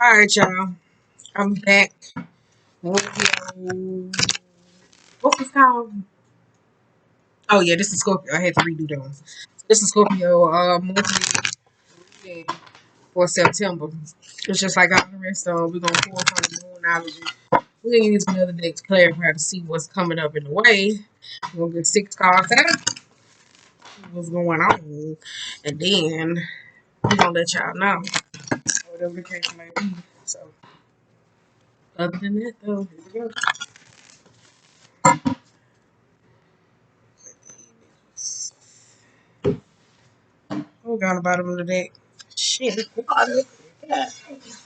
Alright, y'all. I'm back with what's this called? Oh yeah, this is Scorpio. I had to redo those. This is Scorpio monthly reading for September. It's just like all the rest of them. We're gonna pull from the moonology. We're gonna use another deck to clarify to see what's coming up in the way. We're gonna get 6 cards out, see what's going on, and then we're gonna let y'all know whatever the case may be. So other than that though, here we go. We're on the bottom of the deck. Shit. Wait a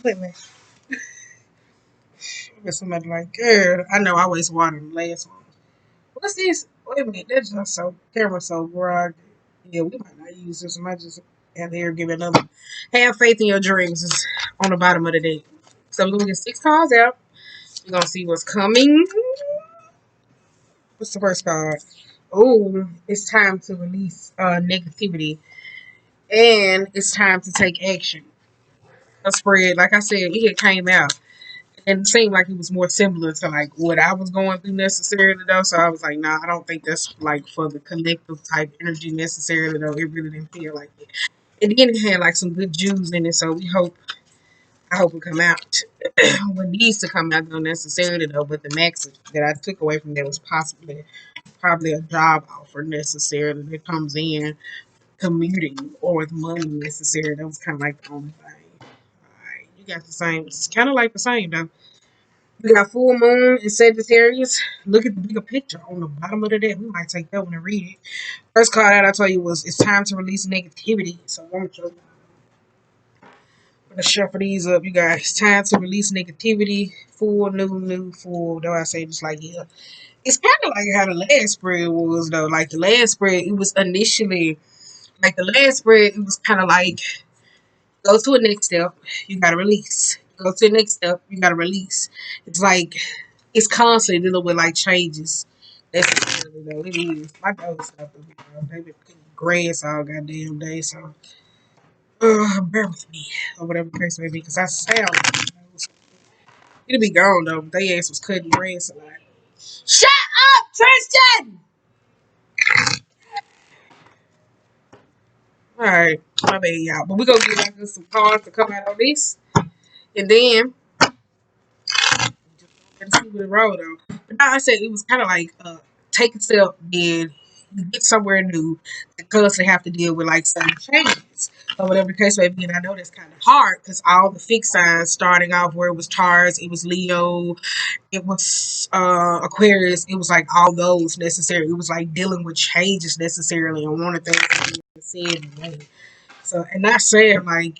minute. Somebody like, girl, I know I waste water in the last one. What's this? Wait a minute. That's just so, camera so groggy. Yeah, we might not use this. I might just have here give it another. Have faith in your dreams is on the bottom of the deck. So we're going to get 6 cards out. We're going to see what's coming. What's the first card? Oh, it's time to release negativity. And it's time to take action. A spread, like I said, it had came out. And it seemed like it was more similar to like what I was going through necessarily though. So I was like, nah, I don't think that's like for the collective type energy necessarily though. It really didn't feel like it. And then it had like some good Jews in it, so I hope it come out. What needs to come out though necessarily though, but the max that I took away from that was probably a job offer necessarily that comes in commuting or with money necessarily. That was kind of like the only thing. Alright, you got the same. It's kind of like the same though. We got full moon in Sagittarius. Look at the bigger picture on the bottom of the deck. We might take that one and read it. First card out I told you was it's time to release negativity. So I'm gonna shuffle these up, you guys. It's time to release negativity. Full, new, full. Though I say just like yeah. It's kind of like how the last spread was though. Like the last spread, it was initially like the last spread. It was kind of like go to a next step, you gotta release. Go to the next step, you gotta release. It's like it's constantly dealing with like changes. That's though. It is. My dog stuff is they've been cutting grass all goddamn day, so bear with me or whatever the case may be, because I sound it'll be gone though. They ass was cutting grass a lot. Shut up, Tristan! Alright, my bad y'all. But we're gonna get like some cards to come out on this. And then and see what it roll though. But now I said it was kind of like take a step, then you get somewhere new, and constantly have to deal with like some changes or whatever the case may be. And I know that's kind of hard because all the fixed signs starting off where it was Taurus, it was Leo, it was Aquarius, it was like all those necessary. It was like dealing with changes necessarily, and one of the things I said. So, and not saying like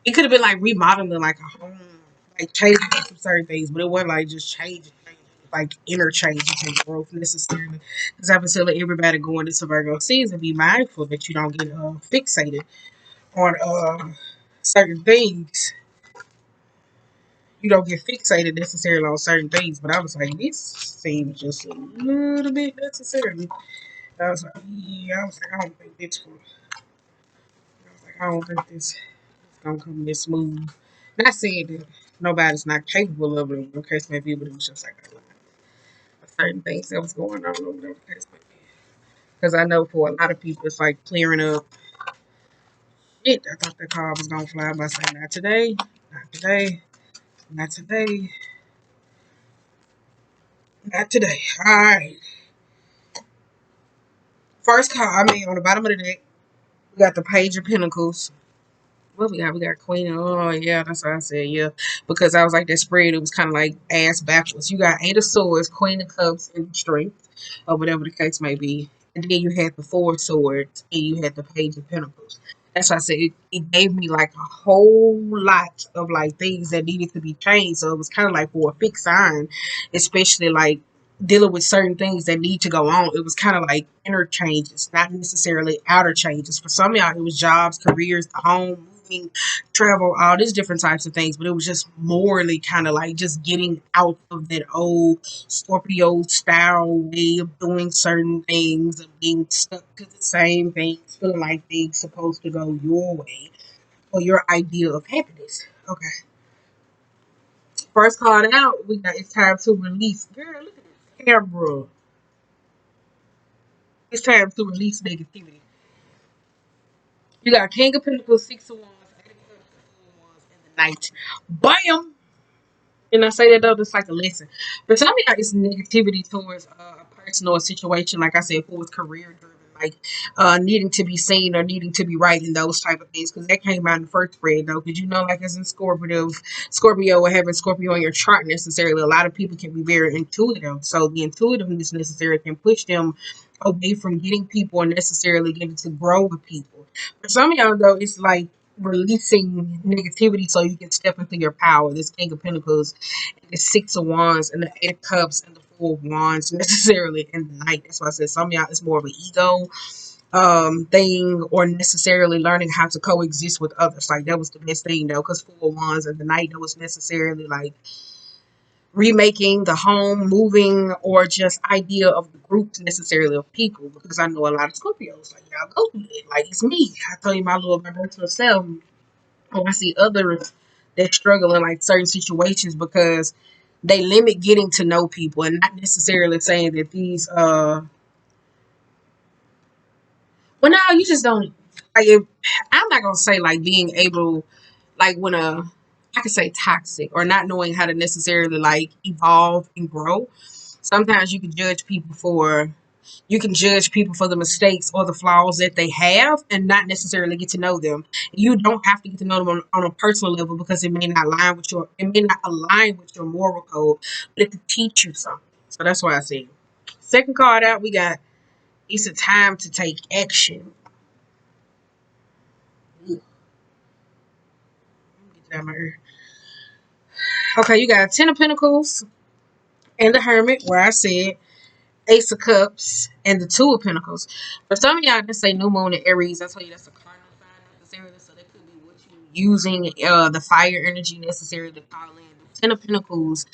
it could have been like remodeling like a home, like changing some certain things, but it wasn't like just changing, like inner changes and growth necessarily. Because I've been telling everybody going into Virgo season, be mindful that you don't get fixated on certain things. You don't get fixated necessarily on certain things, but I was like, this seems just a little bit necessarily. I was like, yeah, I was like, I don't think this one. I was like, I don't think this is gonna come this smooth. Not saying that nobody's not capable of it, in case maybe, but it was just like a lot of certain things that was going on over there. Because I know for a lot of people, it's like clearing up. Shit, I thought that car was gonna fly by saying, not today, not today, not today, not today. All right. First card, I mean, on the bottom of the deck, we got the Page of Pentacles. What we got? We got Queen. Oh yeah, that's what I said. Yeah, because I was like that spread. It was kind of like ass backwards. You got Eight of Swords, Queen of Cups, and Strength, or whatever the case may be. And then you had the Four of Swords, and you had the Page of Pentacles. That's why I said it gave me like a whole lot of like things that needed to be changed. So it was kind of like for a fixed sign, especially like dealing with certain things that need to go on. It was kind of like inner changes, not necessarily outer changes. For some of y'all, it was jobs, careers, the home, moving, travel, all these different types of things. But it was just morally kind of like just getting out of that old Scorpio style way of doing certain things, of being stuck to the same things, feeling like things supposed to go your way. or your idea of happiness. Okay. First card out, we got it's time to release. Girl, look at this camera. It's time to release negativity. You got King of Pentacles, Six of Wands, Eight of Cups, Four of Wands, and the Knight. Bam! And I say that though, it's like a lesson. But some of y'all it's negativity towards a person or a situation, like I said, who was career driven, like needing to be seen or needing to be right and those type of things. Because that came out in the first spread though. Because you know, like as in Scorpio or having Scorpio on your chart necessarily, a lot of people can be very intuitive. So the intuitiveness necessarily can push them away from getting people or necessarily getting to grow with people. For some of y'all though, it's like releasing negativity so you can step into your power. This King of Pentacles, and the Six of Wands, and the Eight of Cups, and the Four of Wands necessarily in the Knight. That's why I said some of y'all it's more of an ego thing or necessarily learning how to coexist with others. Like that was the best thing though, because Four of Wands and the Knight that was necessarily like remaking the home, moving, or just idea of the groups necessarily of people. Because I know a lot of Scorpios, like y'all go through it. Like it's me. I tell you my little my virtual self. Or I see others that struggle in like certain situations because they limit getting to know people and not necessarily saying that these well now you just don't like if, I'm not gonna say like being able like when I could say toxic or not knowing how to necessarily like evolve and grow. Sometimes you can judge people for the mistakes or the flaws that they have and not necessarily get to know them. You don't have to get to know them on a personal level because it may not align with your moral code, but it could teach you something. So that's why I say second card out, we got it's a time to take action. Get that out of my ear. Okay, you got Ten of Pentacles and the Hermit, where I said Ace of Cups, and the Two of Pentacles. For some of y'all, that say New Moon in Aries. I tell you that's a cardinal sign necessarily. So that could be what you using the fire energy necessary to call in. The Ten of Pentacles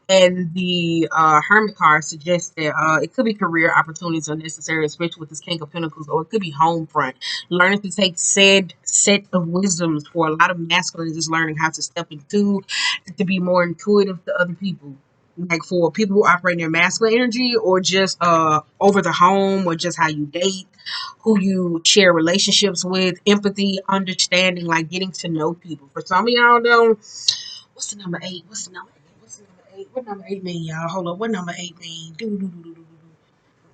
and the Hermit card suggests that it could be career opportunities are necessary, especially with this King of Pentacles, or it could be home front. Learning to take said set of wisdoms for a lot of masculines is learning how to step into to be more intuitive to other people, like for people who operate in their masculine energy or just over the home or just how you date, who you share relationships with, empathy, understanding, like getting to know people. For some of y'all though, what's the number eight? What's the number eight? What's the number eight? What number eight mean, y'all? Hold up. What number eight mean?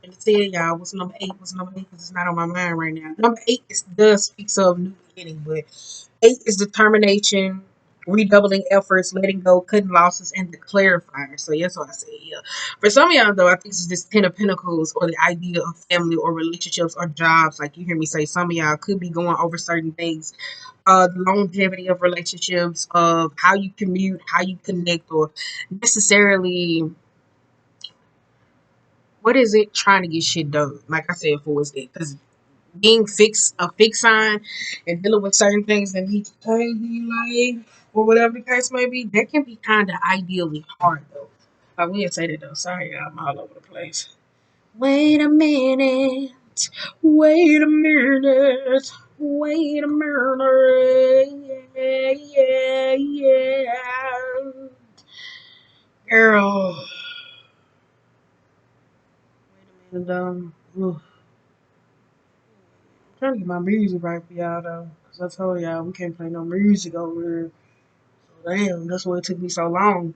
And tell y'all what's number eight? What's number eight? Because it's not on my mind right now. Number eight does speaks of new beginning, but eight is determination, redoubling efforts, letting go, cutting losses, and the clarifier. So that's what I say. Yeah. For some of y'all though, I think it's this Ten of Pentacles or the idea of family or relationships or jobs. Like you hear me say, some of y'all could be going over certain things. The longevity of relationships, of how you commute, how you connect, or necessarily what is it trying to get shit done. Like I said, for is it because being fixed a fixed sign and dealing with certain things that need to change in your life or whatever the case may be, that can be kind of ideally hard though. I will say that though. Sorry, I'm all over the place. Wait a minute. Wait a minute. Wait a minute. Yeah, yeah, yeah. Girl. Wait a minute, I'm trying to get my music right for y'all though. Because I told y'all we can't play no music over here. So damn, that's why it took me so long.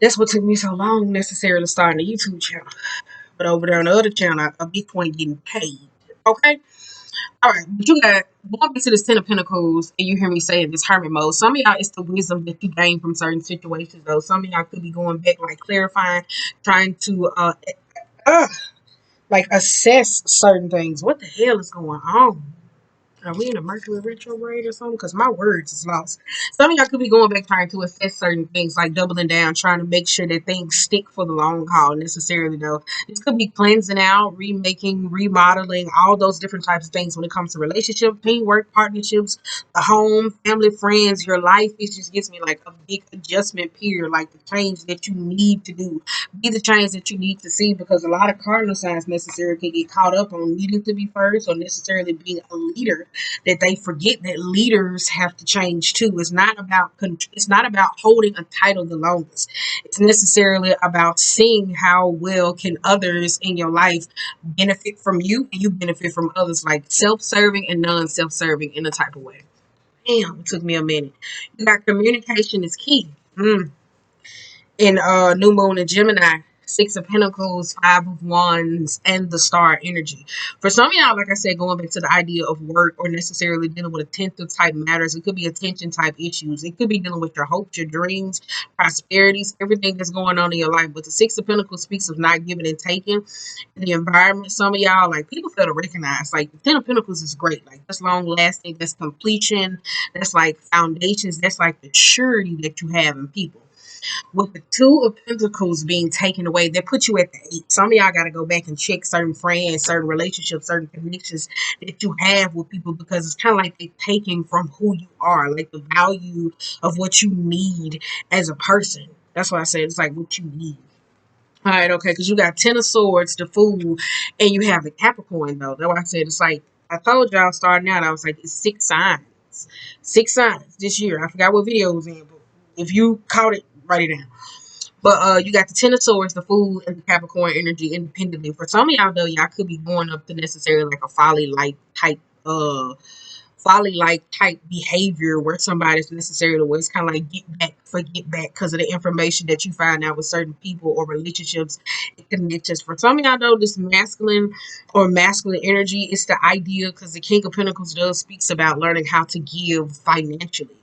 That's what took me so long necessarily starting the YouTube channel. But over there on the other channel, a Bitcoin getting paid. Okay? Alright, but you got going back to this Ten of Pentacles and you hear me say this hermit mode. Some of y'all it's the wisdom that you gain from certain situations though. Some of y'all could be going back like clarifying, trying to uh like assess certain things. What the hell is going on? Are we in a Mercury retrograde or something? Because my words is lost. Some of y'all could be going back trying to assess certain things, like doubling down, trying to make sure that things stick for the long haul necessarily, though. This could be cleansing out, remaking, remodeling, all those different types of things when it comes to relationships, teamwork, partnerships, the home, family, friends, your life. It just gives me like a big adjustment period, like the change that you need to do. Be the change that you need to see because a lot of cardinal signs necessarily can get caught up on needing to be first or necessarily being a leader that they forget that leaders have to change too. It's not about holding a title the longest. It's necessarily about seeing how well can others in your life benefit from you and you benefit from others, like self-serving and non-self-serving in a type of way. Damn, it took me a minute. You got communication is key. In New Moon and Gemini, Six of Pentacles, Five of Wands, and the Star energy. For some of y'all, like I said, going back to the idea of work or necessarily dealing with attentive type matters, it could be attention type issues. It could be dealing with your hopes, your dreams, prosperities, everything that's going on in your life. But the Six of Pentacles speaks of not giving and taking in the environment. Some of y'all, like, people fail to recognize, like, the Ten of Pentacles is great. Like, that's long lasting, that's completion, that's like foundations, that's like the surety that you have in people. With the Two of Pentacles being taken away, they put you at the 8. Some of y'all got to go back and check certain friends, certain relationships, certain connections that you have with people, because it's kind of like they're taking from who you are, like the value of what you need as a person. That's why I said it's like what you need. All right, okay, because you got Ten of Swords, the Fool, and you have the Capricorn, though. That's why I said it's like, I told y'all starting out, I was like, it's 6 signs. 6 signs this year. I forgot what video it was in, but if you caught it, write it down. But you got the Ten of Swords, the Fool, and the Capricorn energy independently. For some of y'all, though, y'all could be going up to necessarily like a folly-like type behavior where somebody's necessarily where it's kind of like get back, forget back, because of the information that you find out with certain people or relationships and connections. For some of y'all, though, this masculine or masculine energy is the idea, because the King of Pentacles does speaks about learning how to give financially.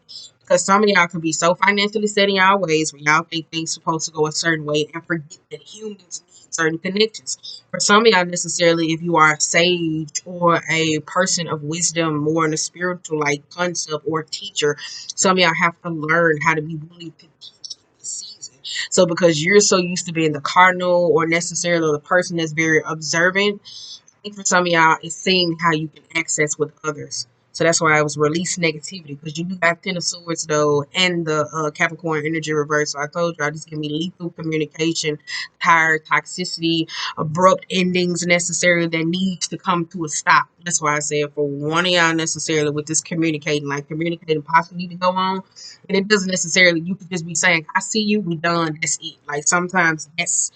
Because some of y'all can be so financially set in y'all ways where y'all think things supposed to go a certain way and forget that humans need certain connections. For some of y'all, necessarily, if you are a sage or a person of wisdom, more in a spiritual like concept or teacher, some of y'all have to learn how to be willing to teach the season. So because you're so used to being the cardinal or necessarily the person that's very observant, I think for some of y'all, it's seeing how you can access with others. So that's why I was release negativity, because you do got Ten of Swords though, and the Capricorn energy reverse. So I told y'all this can be lethal communication, tired, toxicity, abrupt endings necessarily that needs to come to a stop. That's why I said for one of y'all necessarily with this communicating, like communicating possibly need to go on. And it doesn't necessarily, you could just be saying, I see you, we done, that's it. Like sometimes that's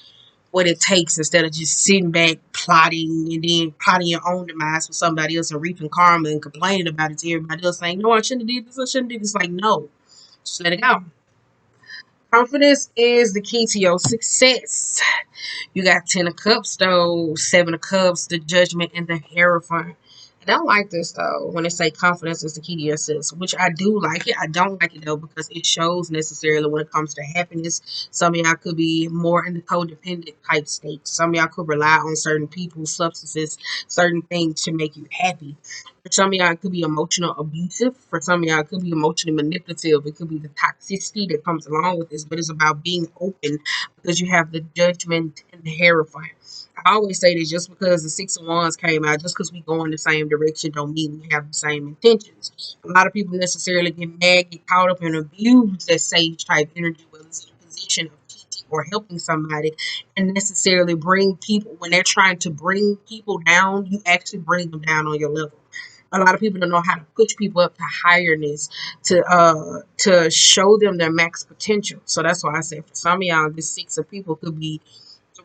what it takes, instead of just sitting back plotting and then plotting your own demise for somebody else and reaping karma and complaining about it to everybody else, saying, no, I shouldn't have did this, I shouldn't have did this. Like, no, just let it go. Confidence is the key to your success. You got Ten of Cups though, Seven of Cups, the Judgment, and the Hierophant. I don't like this though when they say confidence is the key to your success, which I do like it. I don't like it though because it shows necessarily when it comes to happiness. Some of y'all could be more in the codependent type state. Some of y'all could rely on certain people, substances, certain things to make you happy. For some of y'all, it could be emotional abusive. For some of y'all, it could be emotionally manipulative. It could be the toxicity that comes along with this, but it's about being open because you have the Judgment and the Hierophant. I always say this, just because the Six of Wands came out, just because we go in the same direction don't mean we have the same intentions. A lot of people necessarily get mad, get caught up and abuse that sage type energy, whether it's in a position of teaching or helping somebody, and necessarily bring people, when they're trying to bring people down, you actually bring them down on your level. A lot of people don't know how to push people up to higherness, to show them their max potential. So that's why I say for some of y'all, this Six of People could be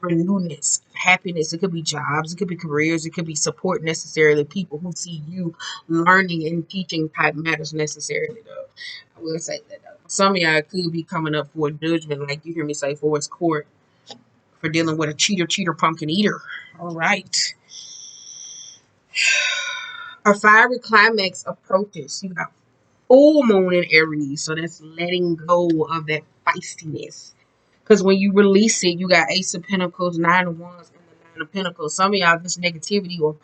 newness, happiness. It could be jobs, it could be careers, it could be support necessarily. People who see you learning and teaching type matters necessarily though. I will say that though. Some of y'all could be coming up for a judgment, like you hear me say, for its court, for dealing with a cheater, pumpkin eater. All right. A fiery climax approaches. You got full moon in Aries, so that's letting go of that feistiness. Because when you release it, you got Ace of Pentacles, Nine of Wands, and the Nine of Pentacles. Some of y'all, this negativity or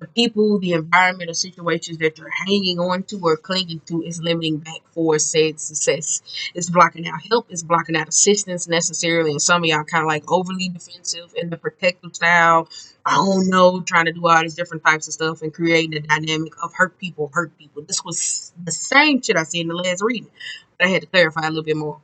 the people, the environment, or situations that you're hanging on to or clinging to is limiting back for said success. It's blocking out help. It's blocking out assistance necessarily. And some of y'all kind of like overly defensive in the protective style. I don't know, trying to do all these different types of stuff and creating a dynamic of hurt people. This was the same shit I said in the last reading. But I had to clarify a little bit more.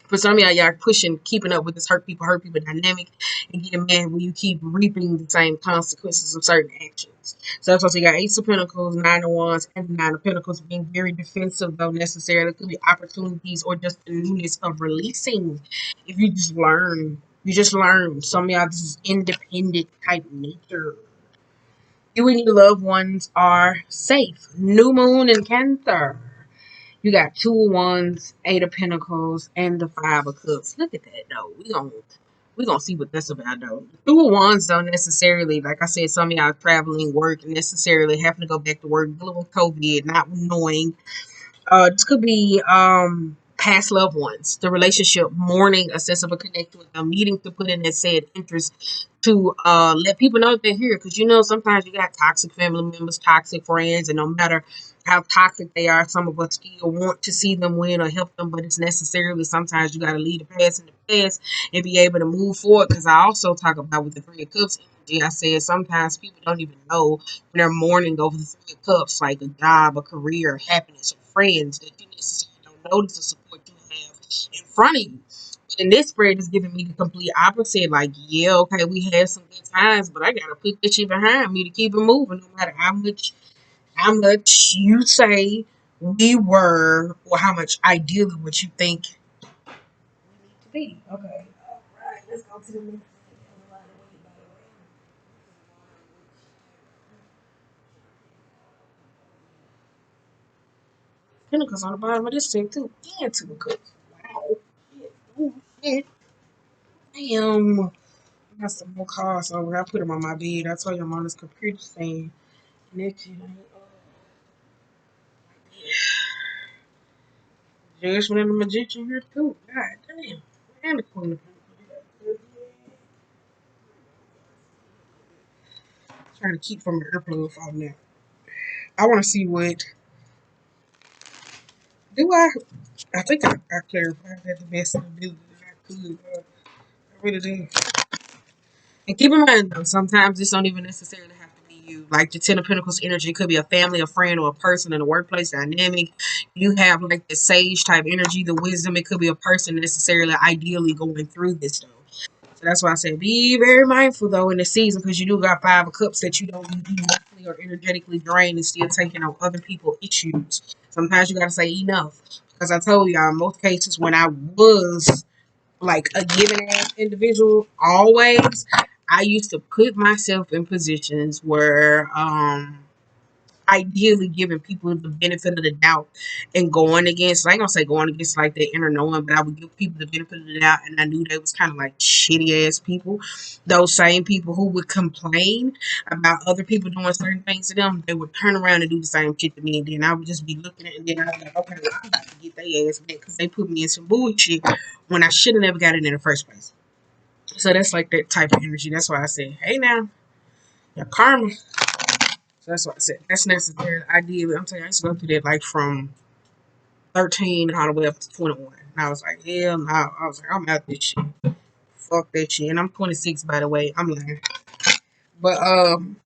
For some of y'all pushing, keeping up with this hurt people dynamic and getting mad when you keep reaping the same consequences of certain actions. So that's why you got Ace of Pentacles, Nine of Wands, and the Nine of Pentacles being very defensive, though necessarily. It could be opportunities or just the newness of releasing. If you just learn, you just learn. Some of y'all, this is independent type nature. You and your loved ones are safe. New Moon in Cancer. You got Two of Wands, Eight of Pentacles, and the Five of Cups. Look at that though. We gonna see what that's about though. Two of Wands don't necessarily, like I said, some of y'all traveling, work, necessarily having to go back to work, dealing with COVID, not knowing. This could be past loved ones, the relationship, mourning a sense of a connection with them, needing to put in that said interest to let people know that they're here. Because you know, sometimes you got toxic family members, toxic friends, and no matter how toxic they are, some of us still want to see them win or help them, but it's necessarily sometimes you got to leave the past in the past and be able to move forward. Because I also talk about with the Three of Cups energy, I said sometimes people don't even know when they're mourning over the Three of Cups, like a job, a career, happiness, or friends that you necessarily don't notice the support you have in front of you. But in this spread is giving me the complete opposite. Like, yeah, okay, we had some good times, but I gotta put this shit behind me to keep it moving, no matter how much you say we were, or how much ideally what you think we need to be. Okay. All right, let's go to the next. Pinnacles on the bottom of this thing too. And Two of Cups. Wow. Shit. Ooh, shit. Damn. I got some more cards over. I put them on my bed. I told you I'm on this computer thing. And that shit ain't Judgment and the Magician here too. God damn. And the Queen of Pentacles. Trying to keep from the airplane falling out. I want to see what. Do I think I clarified that the best ability that I could. I really do. And keep in mind, though, sometimes this don't even necessarily have to be you. Like the Ten of Pentacles energy could be a family, a friend, or a person in a workplace dynamic. You have like the sage type energy, the wisdom. It could be a person necessarily, ideally going through this though. So that's why I said be very mindful though in the season, because you do got Five of Cups that you don't be emotionally or energetically drained and still taking on other people's issues. Sometimes you gotta say enough. Because I told y'all in most cases when I was like a given ass individual, always I used to put myself in positions where ideally giving people the benefit of the doubt and going against, I ain't gonna say going against like their inner knowing, but I would give people the benefit of the doubt, and I knew they was kind of like shitty ass people. Those same people who would complain about other people doing certain things to them, they would turn around and do the same shit to me, and then I would just be looking at it, and then I was like, okay, well, I'm about to get their ass back because they put me in some bullshit when I should have never got it in the first place. So that's like that type of energy. That's why I say, hey now, your karma. So that's what I said. That's necessary. Ideally, I'm telling you, I used to go through that like from 13 all the way up to 21. And I was like, hell no. I was like, I'm out this shit. Fuck that shit. And I'm 26, by the way. I'm lying. But I'm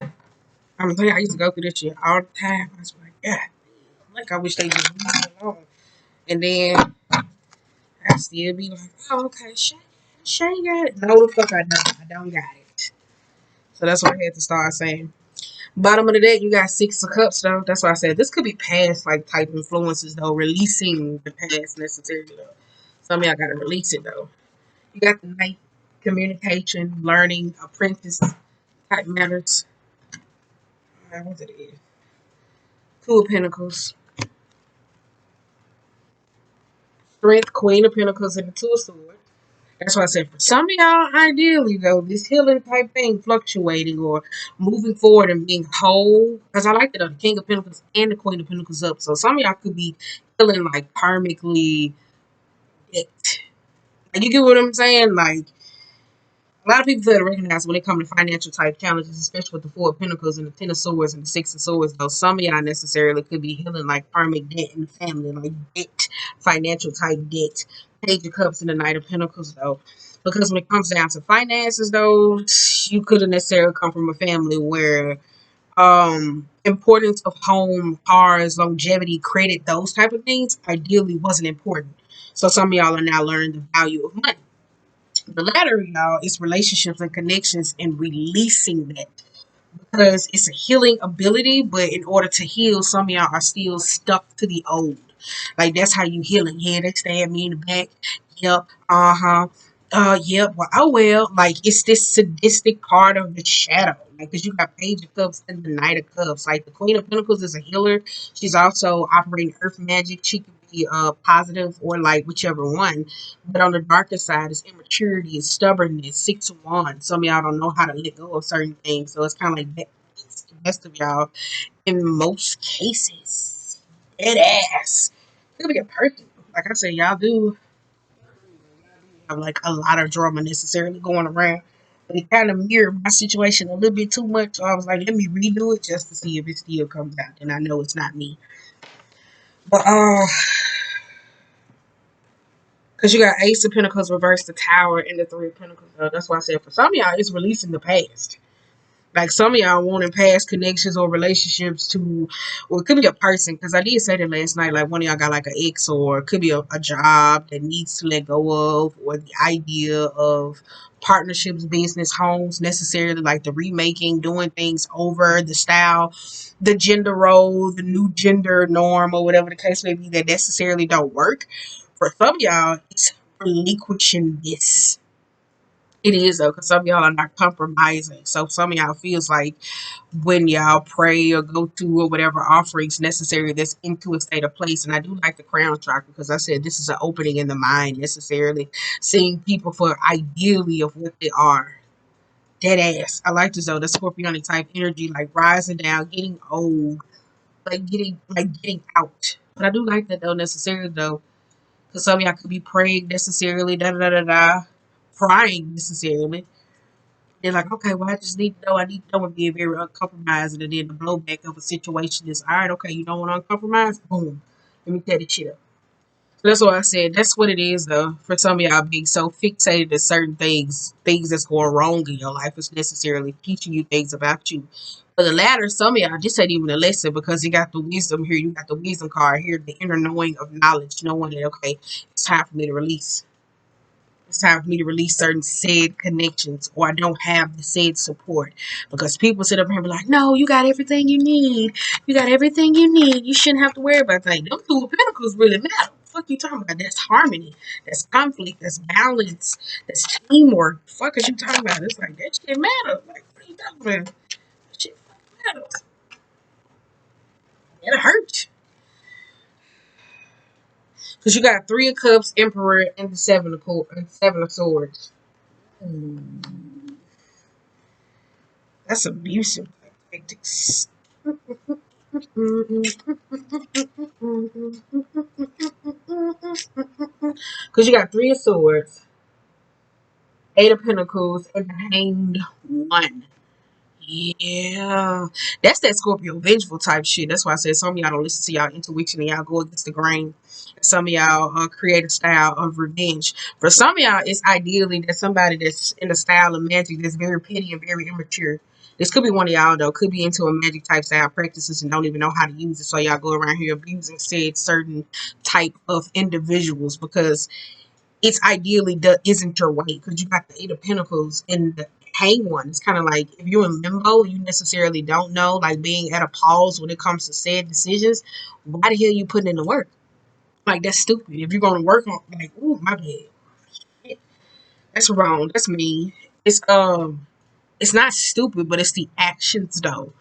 telling you, I used to go through this shit all the time. I was like, yeah, like I wish they just leave me alone. And then I still be like, oh, okay, Shane got it. No, the fuck I don't. I don't got it. So that's what I had to start saying. Bottom of the deck, you got Six of Cups, though. That's why I said this could be past, like, type influences, though. Releasing the past necessarily, though. Some of y'all got to release it, though. You got the Knight, communication, learning, apprentice type matters. What it is? Two of Pentacles. Strength, Queen of Pentacles, and the Two of Swords. That's why I said for some of y'all, ideally though, this healing type thing, fluctuating or moving forward and being whole. Because I like the King of Pentacles and the Queen of Pentacles up. So some of y'all could be feeling like karmically decked. Like, you get what I'm saying? Like, a lot of people fail to recognize when it comes to financial type challenges, especially with the Four of Pentacles and the Ten of Swords and the Six of Swords, though some of y'all necessarily could be healing like karmic debt in the family, like debt, financial type debt. Page of Cups and the Knight of Pentacles, though. Because when it comes down to finances, though, you couldn't necessarily come from a family where importance of home, cars, longevity, credit, those type of things ideally wasn't important. So some of y'all are now learning the value of money. The latter, y'all, is relationships and connections and releasing that, because it's a healing ability, but in order to heal, some of y'all are still stuck to the old. Like, that's how you healing. Yeah, they stabbed me in the back. Yep. Uh-huh. Yep. Well, oh well. Like, it's this sadistic part of the shadow. Like, because you got Page of Cups and the Knight of Cups. Like, the Queen of Pentacles is a healer. She's also operating earth magic. She could be positive or like whichever one. But on the darker side is immaturity, is stubbornness, 6 of Wands. Some of y'all don't know how to let go of certain things. So it's kind of like that. It's the best of y'all in most cases. Dead ass. Could be a person. Like I said, y'all do have like a lot of drama necessarily going around. But it kind of mirrored my situation a little bit too much. So I was like, let me redo it just to see if it still comes out. And I know it's not me. But because you got Ace of Pentacles reversed, the Tower, and the Three of Pentacles. That's why I said for some of y'all, it's releasing the past. Like, some of y'all wanting past connections or relationships to, or it could be a person, because I did say that last night, like one of y'all got like an ex, or it could be a job that needs to let go of, or the idea of partnerships, business, homes, necessarily like the remaking, doing things over, the style, the gender role, the new gender norm, or whatever the case may be, that necessarily don't work. For some of y'all, it's relinquishing this. It is though, because some of y'all are not compromising. So some of y'all feels like when y'all pray or go to or whatever offerings necessary, that's into a state of place. And I do like the crown chakra, because I said this is an opening in the mind, necessarily seeing people for ideally of what they are. Dead ass. I like this though, the Scorpionic type energy, like rising down, getting old, like getting out. But I do like that though, necessarily though, because some of y'all could be praying necessarily, da da da da da, crying necessarily. They're like, okay, well, I just need to know. I need to know and being very uncompromising. And then the blowback of a situation is, all right, okay, you don't want to uncompromise? Boom. Let me tear the shit up. So that's what I said. That's what it is, though. For some of y'all being so fixated to certain things that's going wrong in your life is necessarily teaching you things about you. For the latter, some of y'all, this ain't even a lesson, because you got the wisdom here. You got the wisdom card here, the inner knowing of knowledge, knowing that, okay, it's time for me to release. It's time for me to release certain said connections, or I don't have the said support. Because people sit up here and be like, no, you got everything you need. You got everything you need. You shouldn't have to worry about things. Them two of pentacles really matter. What the fuck you talking about? That's harmony. That's conflict. That's balance. That's teamwork. The fuck is you talking about? It's like, that shit matter. Like, what are you talking about? That shit matters. It hurts. Because you got Three of Cups, Emperor, and the Seven of Swords. That's abusive tactics. Because you got Three of Swords, Eight of Pentacles, and the Hanged One. Yeah, that's that Scorpio vengeful type shit. That's why I said some of y'all don't listen to y'all intuition and y'all go against the grain. Some of y'all create a style of revenge. For some of y'all, it's ideally that somebody that's in a style of magic that's very petty and very immature. This could be one of y'all though. Could be into a magic type style practices and don't even know how to use it. So y'all go around here abusing said certain type of individuals, because it's ideally isn't your way, because you got the Eight of Pentacles and the Hang One. It's kind of like if you're in limbo, you necessarily don't know, like being at a pause when it comes to said decisions. Why the hell you putting in the work? Like, that's stupid. If you're gonna work on, like, ooh, my bad. That's wrong. That's mean. It's not stupid, but it's the actions though.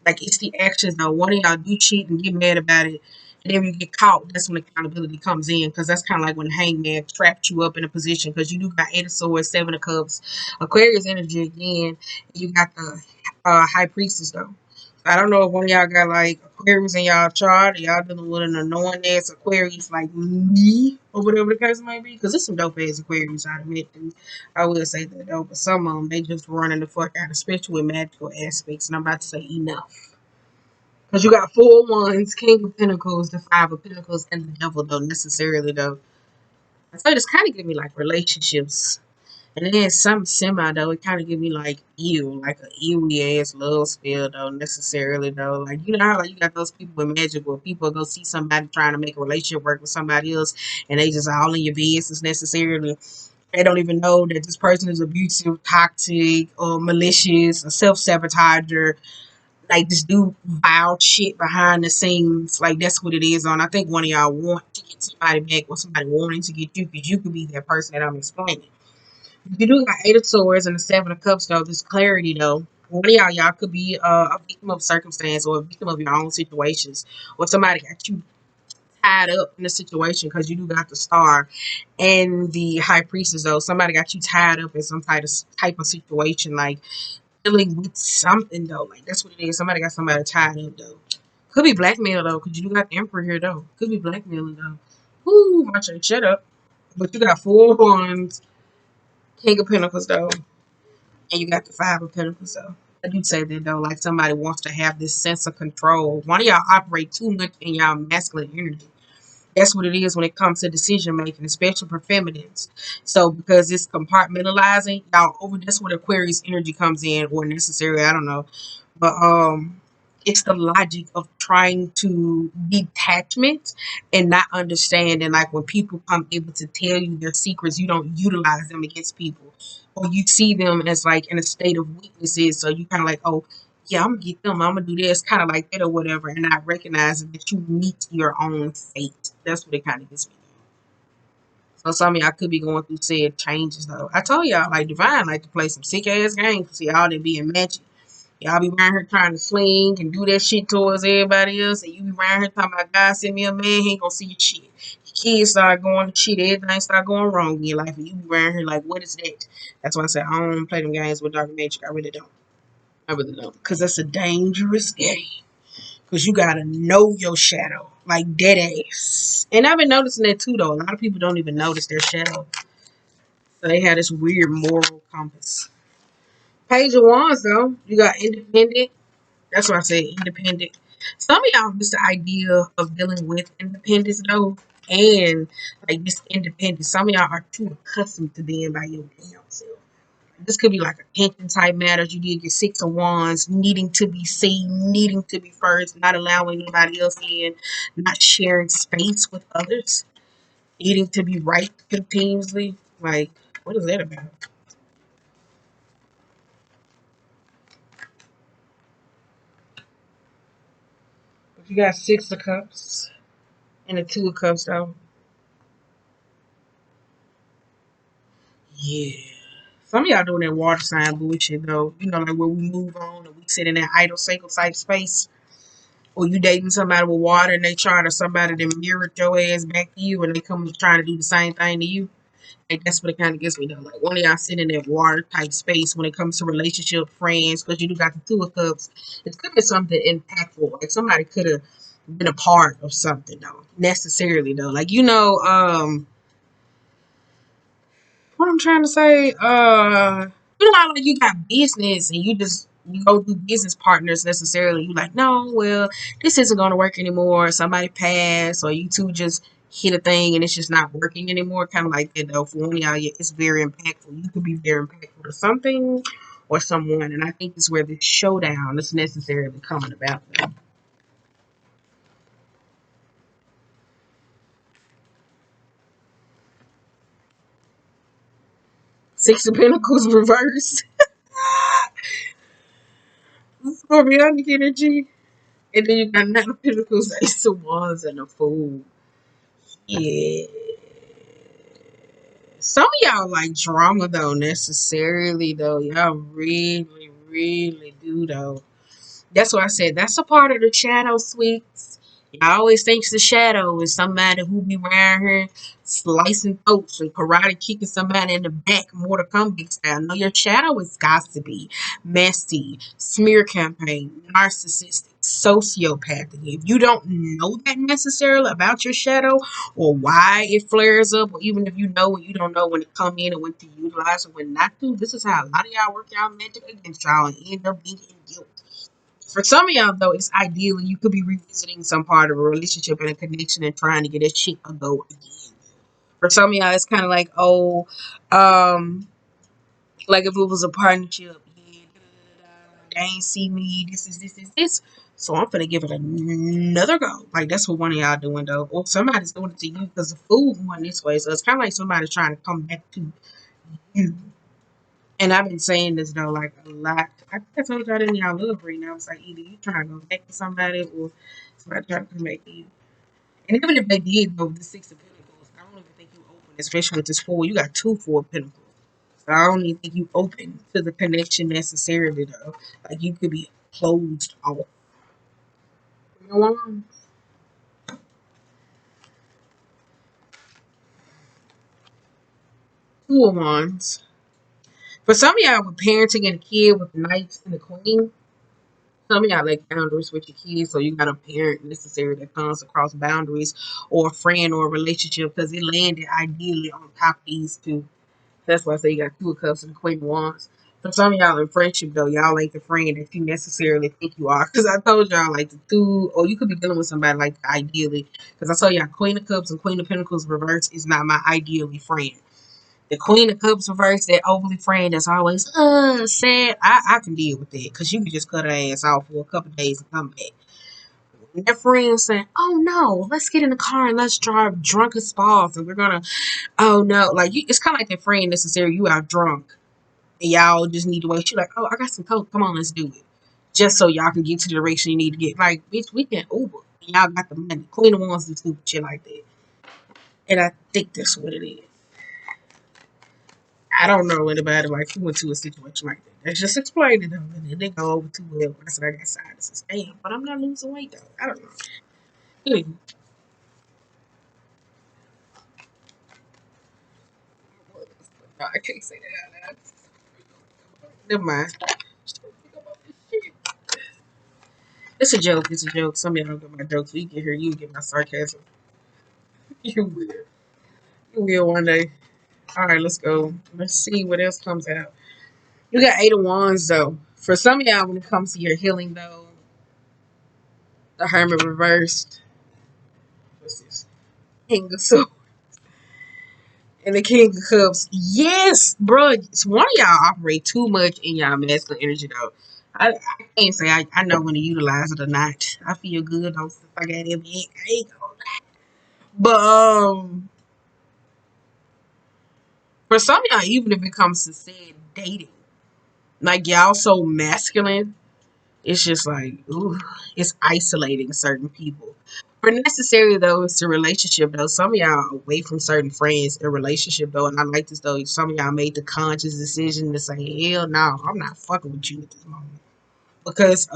Like, it's the actions though. One of y'all do cheat and get mad about it, and then when you get caught, that's when accountability comes in. Because that's kind of like when the hangman trapped you up in a position. Because you do got Eight of Swords, Seven of Cups, Aquarius energy again. And you got the High Priestess though. So I don't know if one of y'all got like Aquarius in y'all chart, or y'all dealing with an annoying ass Aquarius like me, or whatever the case may be. Because there's some dope ass Aquarius, I admit. And I will say that though. But some of them, they just running the fuck out, especially with magical aspects. And I'm about to say enough. Because you got Four of Wands, King of Pentacles, the Five of Pentacles, and the Devil, though, necessarily, though. So this kind of give me, like, relationships And then some semi though, it kind of give me like ew, like a ewy ass love spell though, necessarily though. Like you know how like you got those people with magic where people go see somebody trying to make a relationship work with somebody else, and they just all in your business necessarily. They don't even know that this person is abusive, toxic, or malicious, a self sabotager. Like this dude wild shit behind the scenes. Like that's what it is on. I think one of y'all want to get somebody back or somebody wanting to get you because you could be that person that I'm explaining. You do got Eight of Swords and the Seven of Cups though. This clarity though. One of y'all could be a victim of circumstance or a victim of your own situations, or somebody got you tied up in a situation because you do got the Star and the High Priestess though. Somebody got you tied up in some type of situation, like dealing with something though. Like that's what it is. Somebody got somebody tied up though. Could be blackmail though, because you do got the Emperor here though. Could be blackmailing though. Whoo, watch it, shut up. But you got four wands, King of Pentacles though, and you got the Five of Pentacles though. I do say that though, like somebody wants to have this sense of control. One of y'all operate too much in y'all masculine energy. That's what it is when it comes to decision making, especially for feminines. So because it's compartmentalizing, y'all over that's where Aquarius energy comes in, or necessarily, I don't know. But it's the logic of trying to detachment and not understanding like when people come able to tell you their secrets, you don't utilize them against people. Or you see them as like in a state of weaknesses. So you kinda like, oh yeah, I'm gonna get them, I'm gonna do this, kind of like that or whatever, and not recognizing that you meet your own fate. That's what it kind of gets me. So some of y'all could be going through said changes though. I told y'all like Divine like to play some sick ass games. See y'all that being matchy. Y'all be around here trying to sling and do that shit towards everybody else, and you be around here talking about God send me a man, he ain't gonna see your shit. Your kids start going to shit, everything start going wrong in your life, and you be around here like, what is that? That's why I said I don't play them games with dark magic. I really don't. I really don't. Because that's a dangerous game. Because you gotta know your shadow. Like dead ass. And I've been noticing that too though. A lot of people don't even notice their shadow. So they have this weird moral compass. Page of Wands though. You got independent. That's what I say, independent. Some of y'all miss the idea of dealing with independence though. And like this independence. Some of y'all are too accustomed to being by your damn self. This could be like a tension type matters. You did your Six of Wands, needing to be seen, needing to be first, not allowing anybody else in, not sharing space with others, needing to be right continuously. Like, what is that about? But you got Six of Cups and the Two of Cups though. Yeah. Some of y'all doing that water sign bullshit though. You know, like where we move on and we sit in that idle cycle type space. Or you dating somebody with water and they trying to somebody to mirror your ass back to you and they come trying to do the same thing to you. Like that's what it kind of gets me though. Like one of y'all sitting in that water type space when it comes to relationship, friends, because you do got the Two of Cups. It could be something impactful. Like somebody could have been a part of something though. Necessarily though. Like what I'm trying to say, you know how like you got business and you go through business partners necessarily. You like, no, well, this isn't gonna work anymore. Somebody passed, or you two just hit a thing and it's just not working anymore. Kind of like that though. For one of y'all, yeah, it's very impactful. You could be very impactful to something or someone, and I think this is where the showdown is necessarily coming about. Six of Pentacles reversed. Scorpio energy. And then you got Nine of Pentacles, Ace of Wands, and a Fool. Yeah. Some of y'all like drama though, necessarily though. Y'all really, really do though. That's why I said that's a part of the shadow, sweets. I always think the shadow is somebody who be around here slicing throats and karate kicking somebody in the back, Mortal Kombat style. No, your shadow is gossipy, messy, smear campaign, narcissistic, sociopathic. If you don't know that necessarily about your shadow or why it flares up, or even if you know and you don't know when it come in and when to utilize and when not to, this is how a lot of y'all work y'all magic against y'all and end up being in guilt. For some of y'all, though, it's ideally you could be revisiting some part of a relationship and a connection and trying to get that shit a go again. For some of y'all, it's kind of like, oh, um, Like if it was a partnership, yeah, they ain't see me. This. So I'm finna give it another go. Like that's what one of y'all doing though, or somebody's doing it to you because the food went this way. So it's kind of like somebody's trying to come back to you. And I've been saying this though, like a lot. I think I told y'all that in y'all love reading. I was like, either you trying to go back to somebody or somebody trying to come back to you. And even if they did go with the Six of Pentacles, I don't even think you open, especially with this four. You got two Four of Pentacles. So I don't even think you open to the connection necessarily though. Like you could be closed off. You know what? Two of Wands. For some of y'all with parenting and a kid with the Knights and the Queen, some of y'all like boundaries with your kids, so you got a parent necessary that comes across boundaries or a friend or a relationship because it landed ideally on top of these two. That's why I say you got Two of Cups and the Queen of Wands. For some of y'all in friendship though, y'all ain't the friend that you necessarily think you are. Because I told y'all like the two, or you could be dealing with somebody like ideally. Because I told y'all Queen of Cups and Queen of Pentacles reverse is not my ideally friend. The Queen of Cups reverse, that overly friend that's always sad. I can deal with that because you can just cut her ass off for a couple of days and come back. And that friend saying, "Oh no, let's get in the car and let's drive drunk as balls and we're gonna." Oh no, like you, it's kind of like that friend necessary. You out drunk and y'all just need to wait. You're like, "Oh, I got some coke. Come on, let's do it." Just so y'all can get to the direction you need to get. Like, bitch, we can Uber. Y'all got the money. Queen of Wands do stupid shit like that, and I think that's what it is. I don't know anybody like who went to a situation like that. That's just explained it though, and it didn't go over too well. I said I got sinuses. Damn, but I'm not losing weight though. I don't know. Anyway, no, I can't say that out loud. Never mind. It's a joke. It's a joke. Some of y'all don't get my jokes. You get here, you get my sarcasm. You will. You will one day. All right, let's go. Let's see what else comes out. You got Eight of Wands though. For some of y'all, when it comes to your healing though, the Hermit reversed. What's this? King of Swords. And the King of Cups. Yes, bro. One of y'all operate too much in y'all masculine energy, though. I can't say I know when to utilize it or not. I feel good. Don't feel like I got every ain't gonna lie. But for some of y'all, even if it comes to said dating, like y'all so masculine, it's just like, ooh, it's isolating certain people. For necessary though, it's a relationship though. Some of y'all away from certain friends in a relationship though, and I like this though. Some of y'all made the conscious decision to say, hell no, I'm not fucking with you at this moment. Because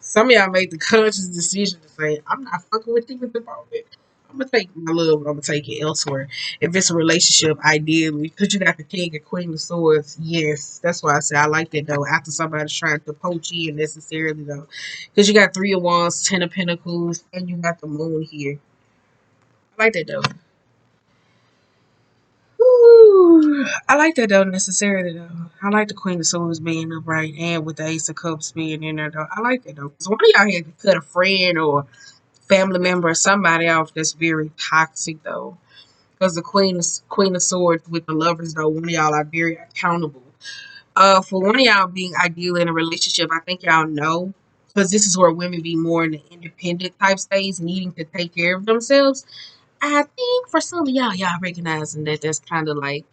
some of y'all made the conscious decision to say, I'm not fucking with you at the moment. I'm gonna take my love, I'm gonna take it elsewhere. If it's a relationship, ideally, because you got the King and Queen of Swords, yes, that's why I say I like that though. After somebody's trying to poach you necessarily though, because you got Three of Wands, Ten of Pentacles, and you got the Moon here. I like that though. Ooh, I like that though necessarily though. I like the Queen of Swords being upright and with the Ace of Cups being in there though. I like that though. Because one of y'all had to cut a friend or family member or somebody off that's very toxic though. Because the Queen of Swords with the lovers though, one of y'all are very accountable. For one of y'all being ideal in a relationship, I think y'all know. Because this is where women be more in the independent type stage, needing to take care of themselves. I think for some of y'all recognizing that that's kind of like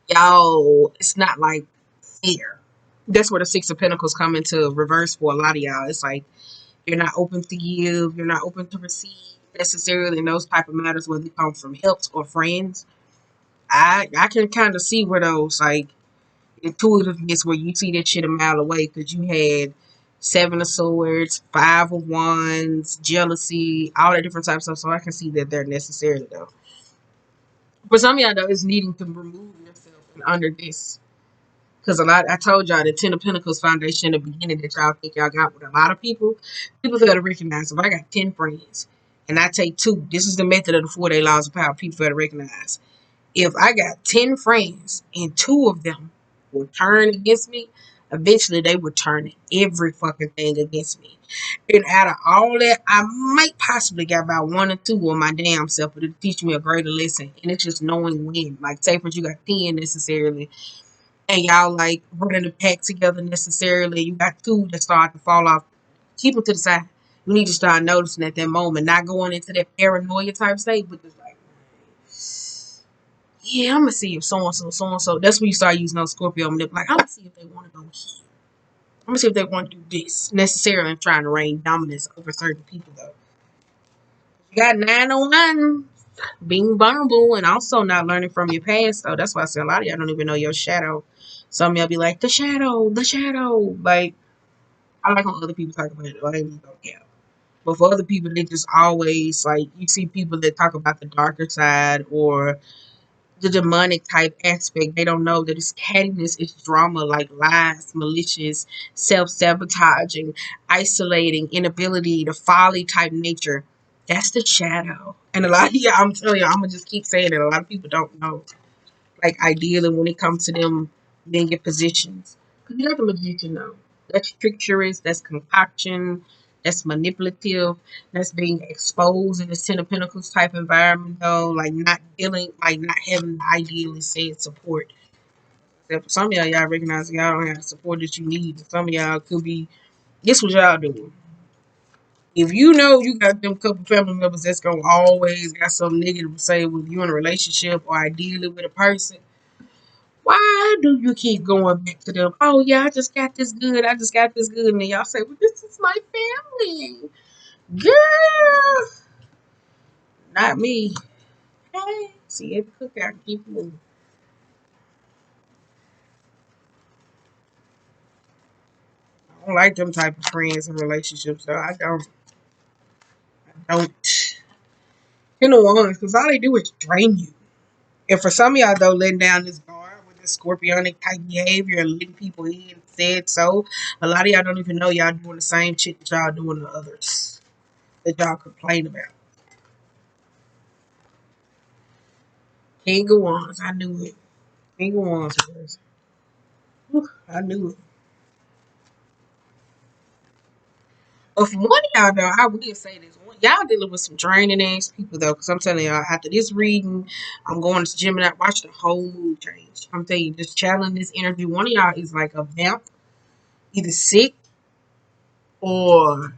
y'all, it's not like fair. That's where the Six of Pentacles come into reverse for a lot of y'all. It's like you're not open to give, you're not open to receive necessarily in those type of matters, whether they come from helps or friends. I can kind of see where those like intuitiveness where you see that shit a mile away because you had Seven of Swords, Five of Wands, jealousy, all that different types of stuff. So I can see that they're necessary though. For some of y'all though, it's needing to remove yourself from under this. Because a lot, I told y'all the Ten of Pentacles foundation in the beginning that y'all think y'all got with a lot of people. People got to recognize if I got 10 friends and I take two, this is the method of the 4 day laws of power. People got to recognize if I got 10 friends and two of them will turn against me, Eventually, they would turn every fucking thing against me. And out of all that, I might possibly get about one or two on my damn self, but it'll teach me a greater lesson. And it's just knowing when. Like, say, for instance, you got 10 necessarily, and y'all like running the pack together necessarily. You got two that start to fall off. Keep them to the side. You need to start noticing at that moment, not going into that paranoia type state, but just like, yeah, I'm gonna see if so and so, so and so. That's when you start using those Scorpio manip. Like, I'm gonna see if they want to go here. I'm gonna see if they want to do this necessarily and trying to reign dominance over certain people though. You got 901 being vulnerable and also not learning from your past though. That's why I say a lot of y'all don't even know your shadow. Some of y'all be like, the shadow, the shadow. Like, I like when other people talk about it. I ain't gonna care. But for other people, they just always like you see people that talk about the darker side or the demonic type aspect. They don't know that it's cattiness, it's drama, like lies, malicious, self-sabotaging, isolating, inability, the folly type nature. That's the shadow. And a lot of yeah, I'm telling you, I'm gonna just keep saying it. A lot of people don't know. Like ideally when it comes to them being in positions. Because you got the magician though. That's treacherous, that's concoction, that's manipulative, that's being exposed in the Ten of Pentacles type environment though, like not dealing, like not having the ideally said support. For some of y'all recognize y'all don't have the support that you need. Some of y'all could be, this what y'all doing. If you know you got them couple family members that's gonna always got some negative to say with you in a relationship or ideally with a person, why do you keep going back to them? Oh yeah, I just got this good. I just got this good. And then y'all say, well, this is my family. Girl, not me. Hey, see you at the cookout. Keep moving. I don't like them type of friends and relationships though. I don't. You know ones, because all they do is drain you. And for some of y'all though, letting down this guard with this scorpionic type behavior and letting people in said so, a lot of y'all don't even know y'all doing the same shit that y'all doing to others. That y'all complain about. King of Wands, I knew it. King of Wands was. I knew it. But for one of y'all though, I will say this. Y'all dealing with some draining ass people though, because I'm telling y'all, after this reading, I'm going to the gym and I watch the whole mood change. I'm telling you, just channeling this energy. One of y'all is like a vamp, either sick or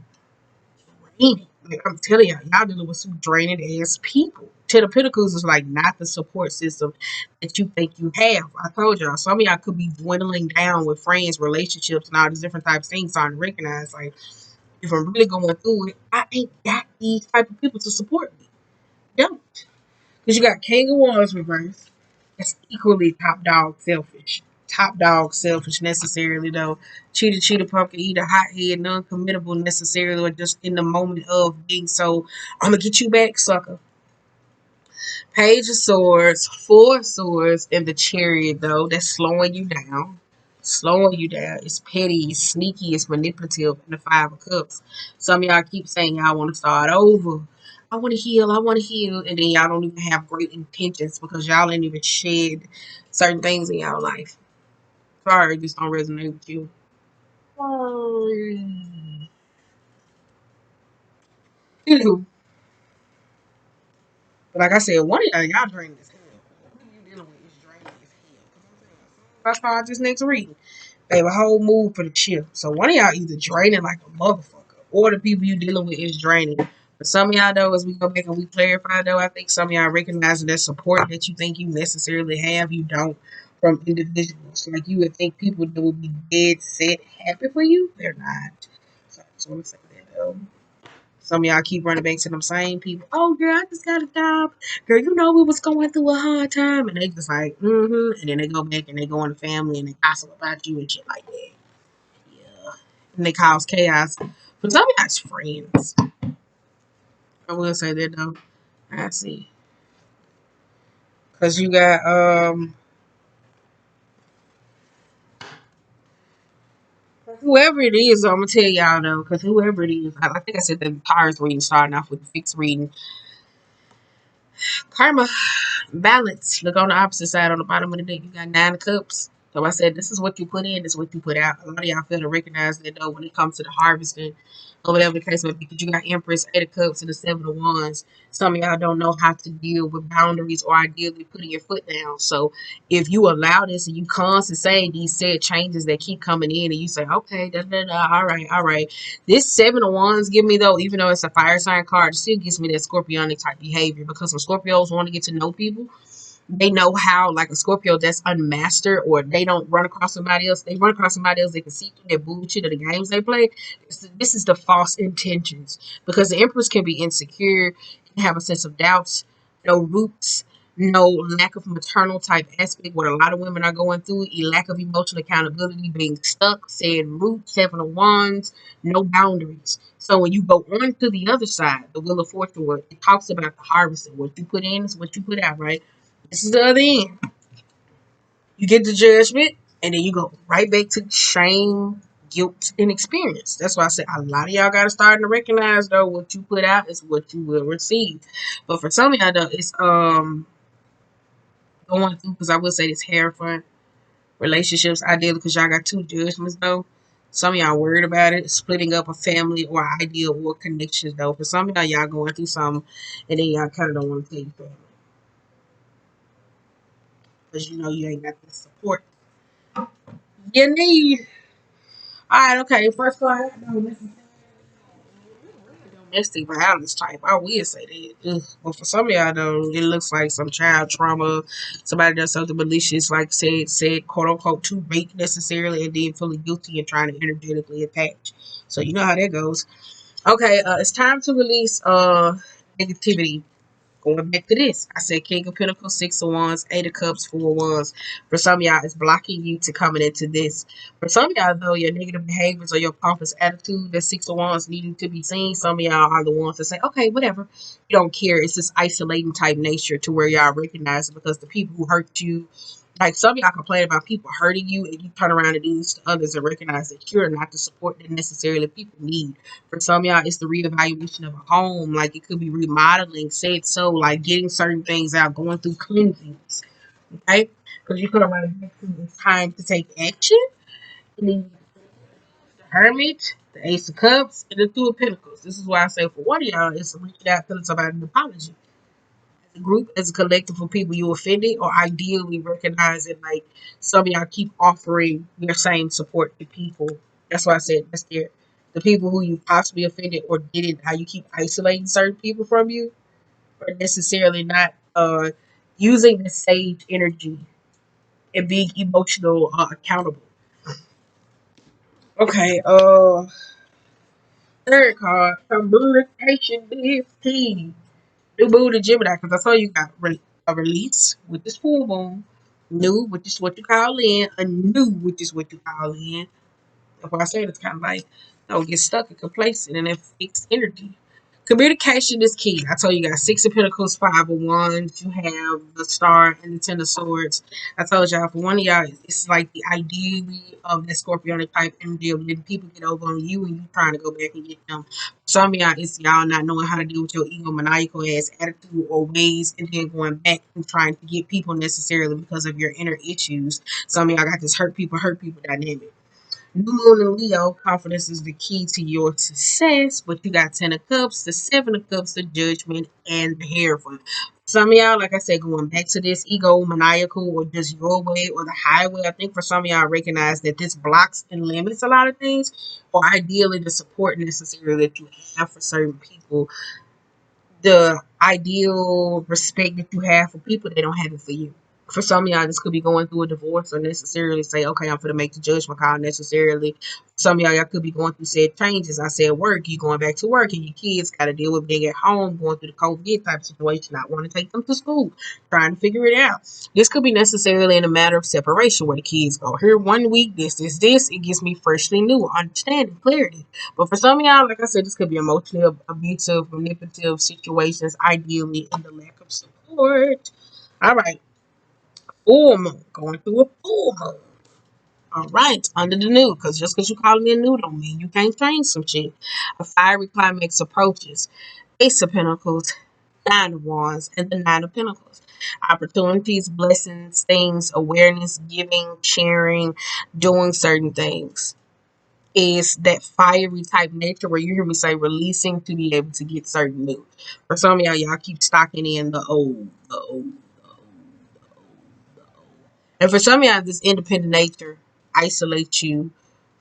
draining. Like I'm telling y'all dealing with some draining ass people. Ten of Pentacles is like not the support system that you think you have. I told y'all, some of y'all could be dwindling down with friends, relationships, and all these different types of things starting to recognize like if I'm really going through it, I ain't got these type of people to support me. Don't. Because you got King of Wands reverse. That's equally top dog selfish. Top dog selfish necessarily though. Cheater, cheater, pumpkin eater, hothead, non-committable necessarily, or just in the moment of being so, I'm gonna get you back, sucker. Page of Swords, Four of Swords, and the Chariot though. That's slowing you down. Slowing you down. It's petty, it's sneaky, it's manipulative, and the Five of Cups. Some of y'all keep saying y'all want to start over. I want to heal, and then y'all don't even have great intentions because y'all ain't even shed certain things in y'all life. Sorry, this don't resonate with you. Sorry. Anywho, but like I said, one of y'all draining as hell. Who you dealing with is draining as hell. That's why I just next reading. They have a whole mood for the chill. So one of y'all either draining like a motherfucker, or the people you dealing with is draining. But some of y'all though, as we go back and we clarify though, I think some of y'all recognizing that support that you think you necessarily have, you don't from individuals. Like you would think people that would be dead set happy for you, they're not. So I just want to say that though. Some of y'all keep running back to them same people. Oh, girl, I just got a job. Girl, you know we was going through a hard time. And they just like, mm-hmm. And then they go back and they go in the family and they gossip about you and shit like that. Yeah. And they cause chaos. But some of y'all's friends. I will say that though. I see. Because you got, whoever it is, I'm going to tell y'all though. Because whoever it is, I think I said the cards reading starting off with the fixed reading. Karma. Balance. Look on the opposite side on the bottom of the deck. You got 9 of cups. So I said, this is what you put in, this is what you put out. A lot of y'all fail to recognize that though when it comes to the harvesting or whatever the case may be, because you got Empress, Eight of Cups, and the Seven of Wands. Some of y'all don't know how to deal with boundaries or ideally putting your foot down. So if you allow this and you constantly say these said changes that keep coming in and you say, okay, da da da, all right, all right. This Seven of Wands give me though, even though it's a fire sign card, it still gives me that Scorpionic type behavior because some Scorpios want to get to know people. They know how, like a Scorpio that's unmastered, or they don't run across somebody else. They run across somebody else, they can see through their bullshit or the games they play. This is the false intentions because the Empress can be insecure, can have a sense of doubts, no roots, no lack of maternal type aspect, what a lot of women are going through, a lack of emotional accountability, being stuck, said root, Seven of Wands, no boundaries. So when you go on to the other side, the Wheel of Fortune, where it talks about the harvesting, what you put in is what you put out, right? This is the other end. You get the judgment, and then you go right back to shame, guilt, and experience. That's why I say a lot of y'all got to start to recognize though what you put out is what you will receive. But for some of y'all though, it's going through because I will say this hair front relationships ideally because y'all got two judgments though. Some of y'all worried about it, splitting up a family or ideal or connections though. For some of y'all going through something, and then y'all kind of don't want to tell your family because you know you ain't got the support you need. Alright, okay. First card, domestic violence type. I will say that. Ugh. But for some of y'all though, it looks like some child trauma. Somebody does something malicious, like said quote unquote too bait necessarily, and then feeling guilty and trying to energetically attach. So you know how that goes. Okay, it's time to release negativity. Going back to this, I said King of Pentacles, Six of Wands, Eight of Cups, Four of Wands. For some of y'all, it's blocking you to coming into this. For some of y'all, though, your negative behaviors or your pompous attitude, that Six of Wands needing to be seen. Some of y'all are the ones that say, okay, whatever. You don't care. It's this isolating type nature to where y'all recognize it because the people who hurt you, like some of y'all complain about people hurting you and you turn around and do this to others and recognize that you're not the support that necessarily people need. For some of y'all, it's the reevaluation of a home. Like it could be remodeling, said so, like getting certain things out, going through cleansings, right? Because you come around and it's time to take action. And then the Hermit, the Ace of Cups, and the Two of Pentacles. This is why I say for one of y'all, it's reaching out to somebody an apology. As a group, as a collective of people you offended, or ideally recognizing like some of y'all keep offering your same support to people. That's why I said that's there. The people who you possibly offended or didn't, how you keep isolating certain people from you, or necessarily not using the sage energy and being emotional accountable. Okay, third card, communication is key. New moon in Gemini, because I saw you got a release with this full moon. New, which is what you call in. A new, which is what you call in. That's why I said it's kind of like, don't get stuck and complacent and then fixed energy. Communication is key. I told you, you got Six of Pentacles, Five of Wands. You have the Star and the Ten of Swords. I told y'all, for one of y'all, it's like the ideally of that Scorpionic type energy of letting people get over on you and you trying to go back and get them. Some of y'all, it's y'all not knowing how to deal with your ego maniacal ass attitude or ways and then going back and trying to get people necessarily because of your inner issues. Some of y'all got this hurt people dynamic. New Moon in Leo, confidence is the key to your success, but you got Ten of Cups, the Seven of Cups, the Judgment, and the Hierophant. Some of y'all, like I said, going back to this ego, maniacal, or just your way or the highway. I think for some of y'all recognize that this blocks and limits a lot of things, or ideally the support necessary that you have for certain people, the ideal respect that you have for people, they don't have it for you. For some of y'all, this could be going through a divorce or necessarily say, okay, I'm going to make the judgment call necessarily. Some of y'all could be going through said changes. I said work, you going back to work and your kids got to deal with being at home, going through the COVID type situation, not want to take them to school, trying to figure it out. This could be necessarily in a matter of separation where the kids go, here 1 week, this. It gives me freshly new understanding, clarity. But for some of y'all, like I said, this could be emotionally abusive, manipulative situations, ideally, and the lack of support. All right. Full moon. Going through a full moon. All right. Under the new. Because just because you call me a new don't mean you can't change some shit. A fiery climax approaches. Ace of Pentacles. Nine of Wands, and the Nine of Pentacles. Opportunities, blessings, things, awareness, giving, sharing, doing certain things. Is that fiery type nature where you hear me say releasing to be able to get certain new. For some of y'all keep stocking in the old, the old, the old, the old, the old. And for some of y'all, this independent nature isolates you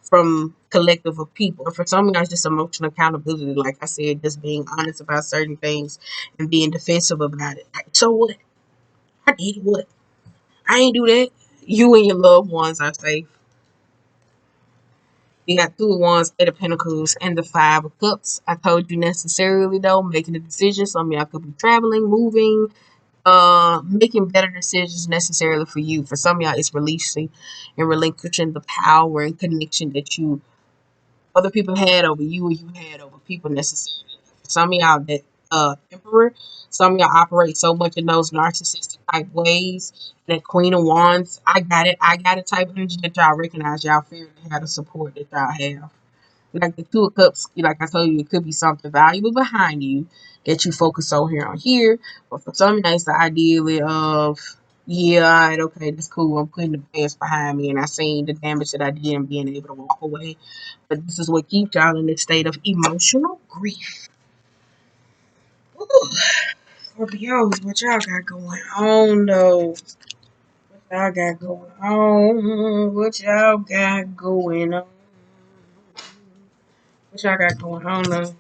from collective of people. And for some of y'all, it's just emotional accountability. Like I said, just being honest about certain things and being defensive about it. So what? I did what? I ain't do that. You and your loved ones are safe. You got Two of Wands, Eight of Pentacles, and the Five of Cups. I told you necessarily though, making a decision. Some of y'all could be traveling, moving, making better decisions necessarily for you. For some of y'all, it's releasing and relinquishing the power and connection that you other people had over you or you had over people necessarily. For some of y'all that Emperor, some of y'all operate so much in those narcissistic type ways. That Queen of Wands, I got it type of energy that y'all recognize y'all feel to have the support that y'all have. Like the Two of Cups, like I told you, it could be something valuable behind you that you focus on here on here. But for some, it's the idea of, yeah, all right, okay, that's cool. I'm putting the past behind me and I seen the damage that I did and being able to walk away. But this is what keeps y'all in this state of emotional grief. Ooh, Scorpios, what y'all got going on though? What y'all got going on? What y'all got going on? What y'all got going on though?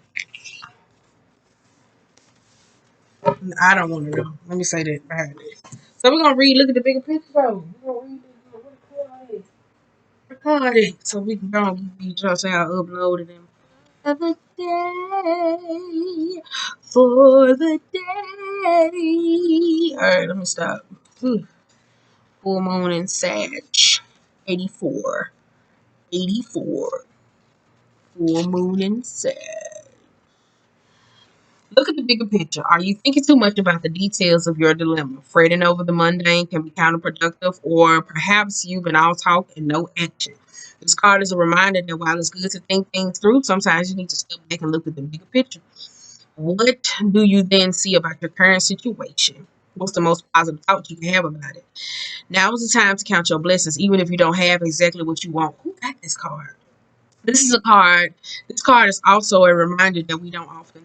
I don't want to know. Let me say that behind it. So we're gonna read. Look at the bigger picture, though. We're gonna read this. Record it so we can go and be just say I uploaded them. For the day, for the day. All right, let me stop. Full moon in Sag, 84, 84. Full moon in Sag. Look at the bigger picture. Are you thinking too much about the details of your dilemma? Fretting over the mundane can be counterproductive, or perhaps you've been all talk and no action. This card is a reminder that while it's good to think things through, sometimes you need to step back and look at the bigger picture. What do you then see about your current situation? What's the most positive thought you can have about it? Now is the time to count your blessings, even if you don't have exactly what you want. Who got this card? This is a card. This card is also a reminder that we don't often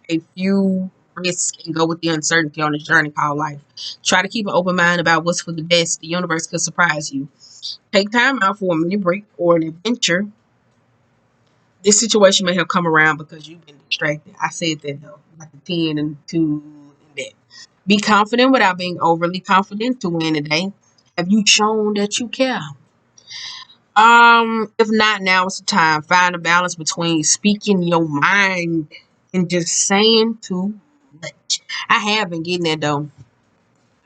take a few risks and go with the uncertainty on this journey called life. Try to keep an open mind about what's for the best. The universe could surprise you. Take time out for a mini break or an adventure. This situation may have come around because you've been distracted. I said that though, like a 10 and 2 and that. Be confident without being overly confident to win today. Have you shown that you care? If not, now is the time. Find a balance between speaking your mind and just saying too much. I have been getting that though.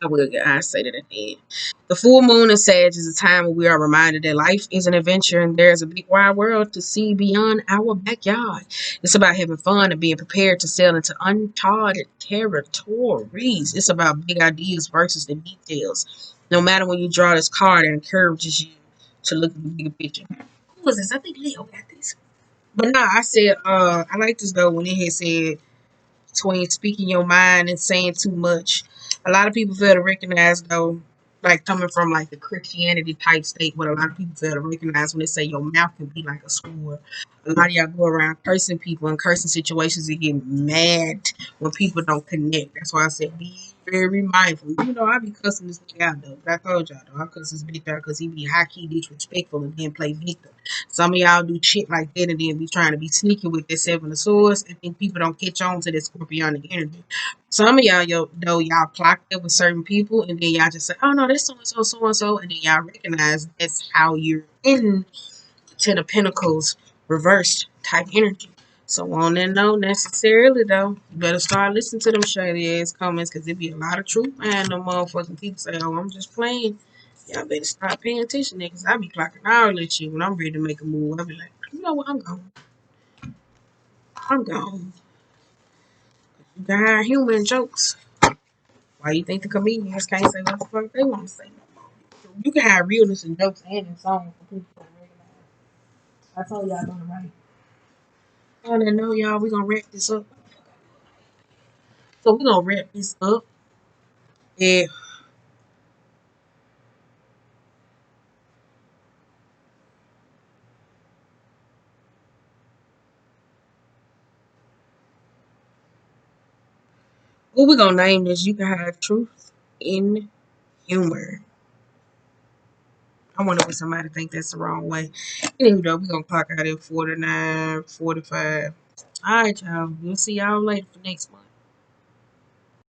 I say that at the end. The full moon in Sag is a time when we are reminded that life is an adventure and there's a big wide world to see beyond our backyard. It's about having fun and being prepared to sail into uncharted territories. It's about big ideas versus the details. No matter when you draw this card, it encourages you to look at the bigger picture. Who was this? I think Leo got this. But no, I said, I like this though when it had said between speaking your mind and saying too much. A lot of people fail to recognize though, like coming from like the Christianity type state, what a lot of people fail to recognize when they say your mouth can be like a sword. A lot of y'all go around cursing people and cursing situations and get mad when people don't connect. That's why I said be very mindful. You know, I be cussing this nigga out though. But I told y'all though, I cuss this bitch out because he be high key disrespectful and then play victim. Some of y'all do shit like that and then be trying to be sneaky with that Seven of Swords and think people don't catch on to that Scorpionic energy. Some of y'all, though, y'all clocked up with certain people and then y'all just say, oh no, that's so and so, so and so. And then y'all recognize that's how you're in Ten of Pentacles reversed type energy. So on that note, necessarily though, you better start listening to them shady ass comments because there be a lot of truth behind them motherfucking people say, oh, I'm just playing. Y'all better start paying attention niggas. I be clocking all that shit when I'm ready to make a move. I be like, you know what, I'm gone. I'm gone. You can hire human jokes. Why you think the comedians can't say what the fuck they want to say no more? You can have realness and jokes and in songs for people to recognize. I told y'all doing it right. On that note, y'all, we gonna wrap this up. So we're gonna wrap this up. And what we're gonna name this, you can have truth in humor. I wonder what somebody think that's the wrong way. Anyway, though, we're gonna clock out at 49:45. All right, y'all. We'll see y'all later for next month.